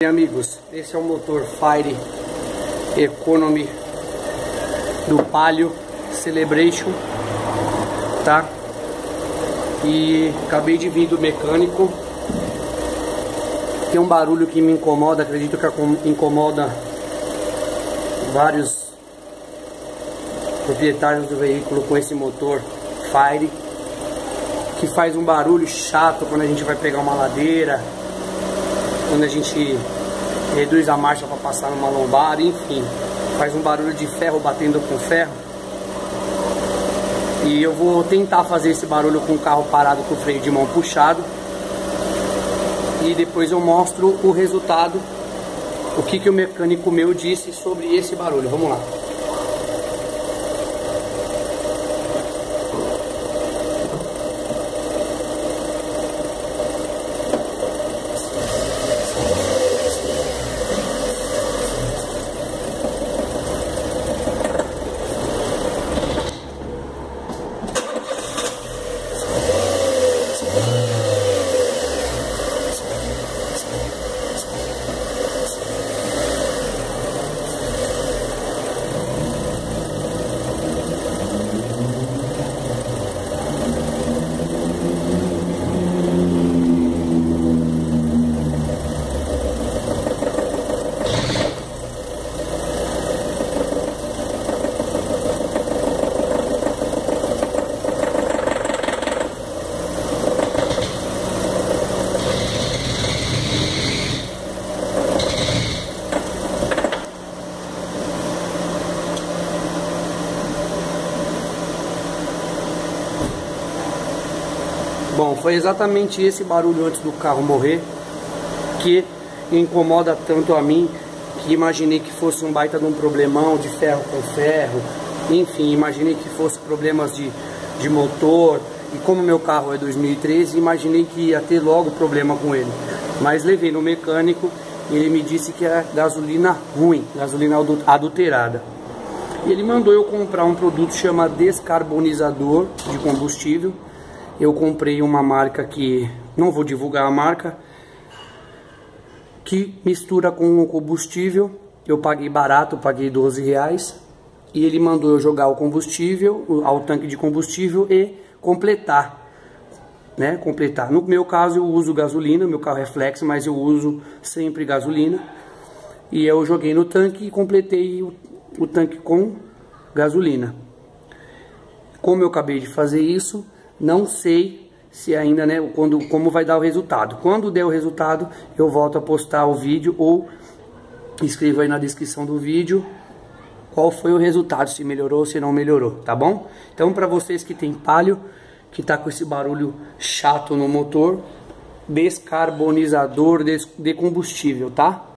E amigos, esse é o motor Fire Economy do Palio Celebration, tá? E acabei de vir do mecânico. Tem um barulho que me incomoda, acredito que incomoda vários proprietários do veículo com esse motor Fire, que faz um barulho chato quando a gente vai pegar uma ladeira, quando a gente reduz a marcha para passar numa lombada, enfim, faz um barulho de ferro batendo com ferro. E eu vou tentar fazer esse barulho com o carro parado com o freio de mão puxado, e depois eu mostro o resultado, o que o mecânico meu disse sobre esse barulho. Vamos lá. Bom, foi exatamente esse barulho antes do carro morrer que incomoda tanto a mim, que imaginei que fosse um baita de um problemão de ferro com ferro, enfim, imaginei que fosse problemas de motor, e como meu carro é 2013, imaginei que ia ter logo problema com ele. Mas levei no mecânico e ele me disse que é gasolina ruim, gasolina adulterada. E ele mandou eu comprar um produto que chama descarbonizador de combustível. Eu comprei uma marca que, não vou divulgar a marca, que mistura com o combustível. Eu paguei barato, paguei R$12. E ele mandou eu jogar o combustível ao tanque de combustível e completar, né? Completar. No meu caso eu uso gasolina, meu carro é flex, mas eu uso sempre gasolina. E eu joguei no tanque e completei o tanque com gasolina. Como eu acabei de fazer isso, não sei se ainda, né, como vai dar o resultado. Quando der o resultado, eu volto a postar o vídeo, ou escrevo aí na descrição do vídeo qual foi o resultado, se melhorou ou se não melhorou, tá bom? Então, para vocês que tem Palio, que tá com esse barulho chato no motor, descarbonizador de combustível, tá?